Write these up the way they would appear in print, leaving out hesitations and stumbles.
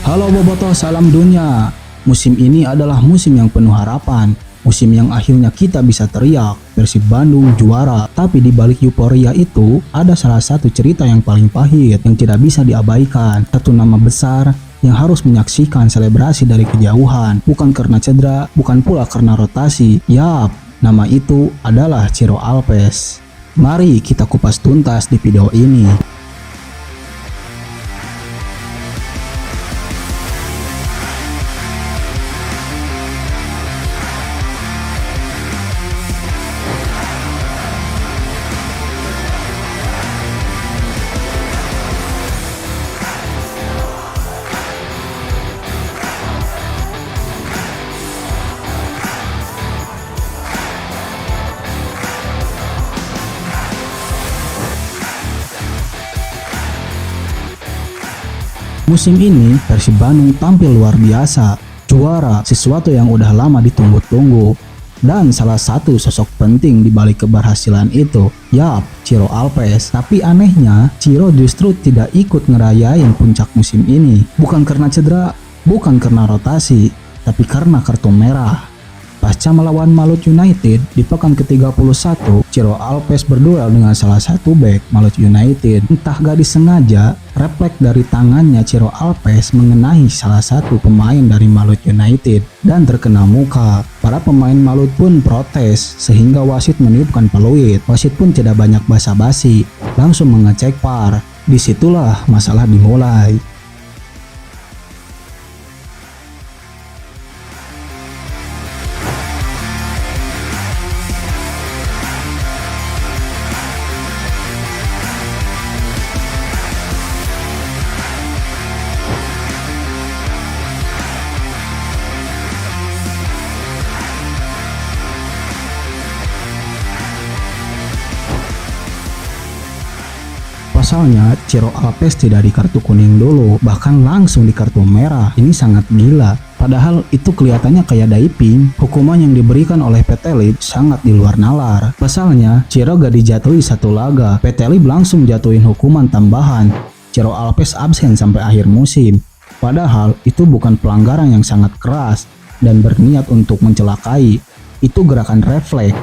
Halo Bobotoh, salam dunia. Musim ini adalah musim yang penuh harapan. Musim yang akhirnya kita bisa teriak, Persib Bandung juara. Tapi di balik euforia itu, ada salah satu cerita yang paling pahit yang tidak bisa diabaikan. Satu nama besar yang harus menyaksikan selebrasi dari kejauhan. Bukan karena cedera, bukan pula karena rotasi. Yap, nama itu adalah Ciro Alpes. Mari kita kupas tuntas di video ini. Musim ini, Persib Bandung tampil luar biasa, juara, sesuatu yang udah lama ditunggu-tunggu. Dan salah satu sosok penting di balik keberhasilan itu, yap, Ciro Alpes. Tapi anehnya, Ciro justru tidak ikut ngerayain puncak musim ini. Bukan karena cedera, bukan karena rotasi, tapi karena kartu merah. Pasca melawan Malut United di pekan ke-31, Ciro Alpes berduel dengan salah satu bek Malut United. Entah gak disengaja, refleks dari tangannya Ciro Alpes mengenai salah satu pemain dari Malut United dan terkena muka. Para pemain Malut pun protes sehingga wasit meniupkan peluit. Wasit pun tidak banyak basa-basi, langsung mengecek VAR. Disitulah masalah dimulai. Pasalnya, Ciro Alpes tidak di kartu kuning dulu, bahkan langsung di kartu merah. Ini sangat gila. Padahal itu kelihatannya kayak diving. Hukuman yang diberikan oleh PT Lib sangat di luar nalar. Pasalnya, Ciro gak dijatuhi satu laga. PT Lib langsung jatuhin hukuman tambahan. Ciro Alpes absen sampai akhir musim. Padahal itu bukan pelanggaran yang sangat keras dan berniat untuk mencelakai. Itu gerakan refleks.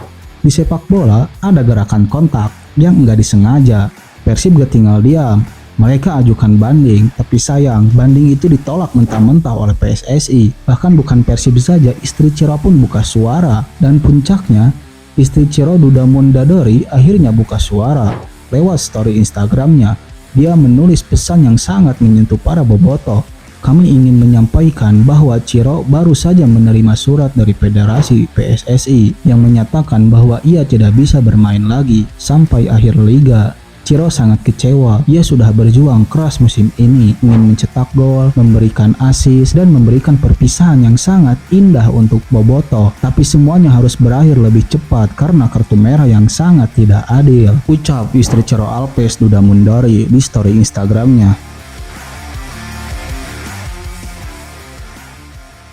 Di sepak bola ada gerakan kontak yang nggak disengaja. Persib gak tinggal diam, mereka ajukan banding, tapi sayang banding itu ditolak mentah-mentah oleh PSSI. Bahkan bukan Persib saja, istri Ciro pun buka suara. Dan puncaknya, istri Ciro Duda Mondadori akhirnya buka suara. Lewat story Instagramnya, dia menulis pesan yang sangat menyentuh para bobotoh. Kami ingin menyampaikan bahwa Ciro baru saja menerima surat dari Federasi PSSI yang menyatakan bahwa ia tidak bisa bermain lagi sampai akhir liga. Ciro sangat kecewa, ia sudah berjuang keras musim ini, ingin mencetak gol, memberikan assist, dan memberikan perpisahan yang sangat indah untuk bobotoh. Tapi semuanya harus berakhir lebih cepat karena kartu merah yang sangat tidak adil. Ucap istri Ciro Alpes Duda Mondadori di story Instagramnya.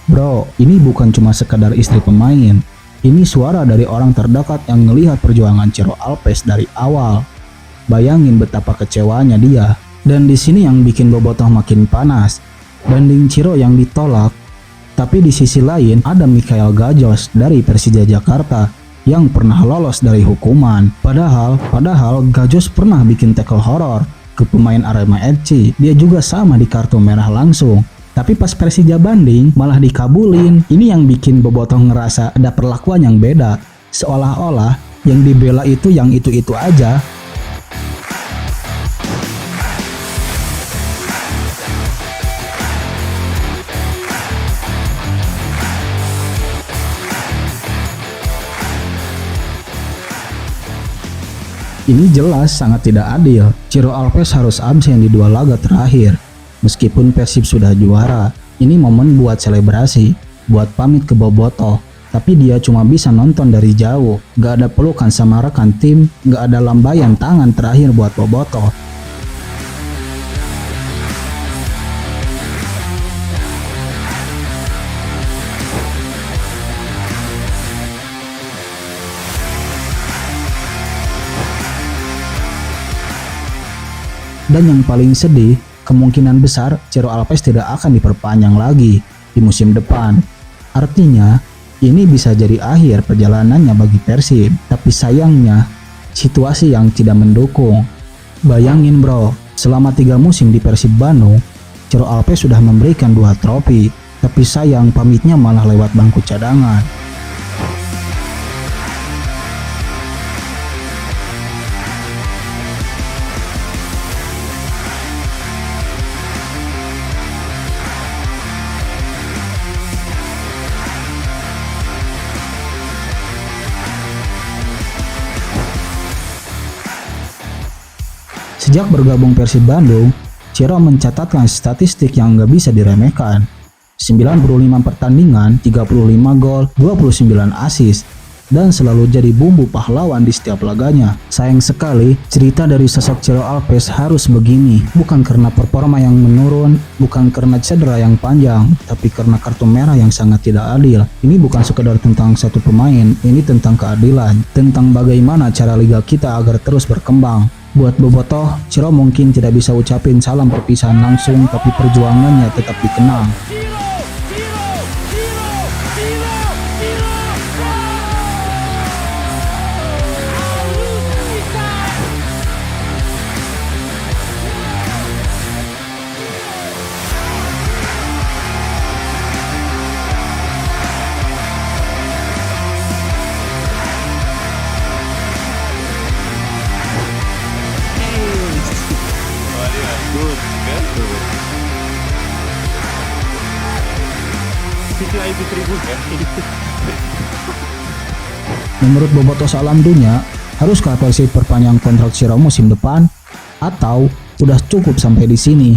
Bro, ini bukan cuma sekadar istri pemain. Ini suara dari orang terdekat yang melihat perjuangan Ciro Alpes dari awal. Bayangin betapa kecewanya dia. Dan di sini yang bikin bobotoh makin panas. Banding Ciro yang ditolak. Tapi di sisi lain ada Mikhail Gajos dari Persija Jakarta yang pernah lolos dari hukuman. Padahal Gajos pernah bikin tackle horor ke pemain Arema FC. Dia juga sama di kartu merah langsung. Tapi pas Persija banding malah dikabulin. Ini yang bikin bobotoh ngerasa ada perlakuan yang beda. Seolah-olah yang dibela itu yang itu-itu aja. Ini jelas sangat tidak adil. Ciro Alpes harus absen di 2 laga terakhir. Meskipun Persib sudah juara, ini momen buat selebrasi, buat pamit ke bobotoh. Tapi dia cuma bisa nonton dari jauh. Gak ada pelukan sama rekan tim, gak ada lambaian tangan terakhir buat bobotoh. Dan yang paling sedih, kemungkinan besar Ciro Alves tidak akan diperpanjang lagi di musim depan. Artinya, ini bisa jadi akhir perjalanannya bagi Persib. Tapi sayangnya, situasi yang tidak mendukung. Bayangin bro, selama 3 musim di Persib Bandung, Ciro Alves sudah memberikan 2 trofi. Tapi sayang pamitnya malah lewat bangku cadangan. Sejak bergabung Persib Bandung, Ciro mencatatkan statistik yang nggak bisa diremehkan. 95 pertandingan, 35 gol, 29 assist, dan selalu jadi bumbu pahlawan di setiap laganya. Sayang sekali, cerita dari sosok Ciro Alves harus begini. Bukan karena performa yang menurun, bukan karena cedera yang panjang, tapi karena kartu merah yang sangat tidak adil. Ini bukan sekedar tentang satu pemain, ini tentang keadilan, tentang bagaimana cara liga kita agar terus berkembang. Buat Bobotoh, Ciro mungkin tidak bisa ucapin salam perpisahan langsung, tapi perjuangannya tetap dikenang. Menurut Bobotoh Salam Dunia, haruskah Persib perpanjang kontrak Ciro musim depan? Atau udah cukup sampai di sini?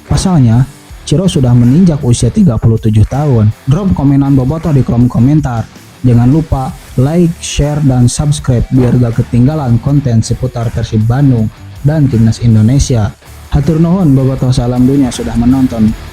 Pasalnya, Ciro sudah menginjak usia 37 tahun. Drop komenan Bobotoh di kolom komentar. Jangan lupa like, share, dan subscribe biar gak ketinggalan konten seputar Persib Bandung dan Timnas Indonesia. Hatur nuhun Bobotoh Salam Dunia sudah menonton.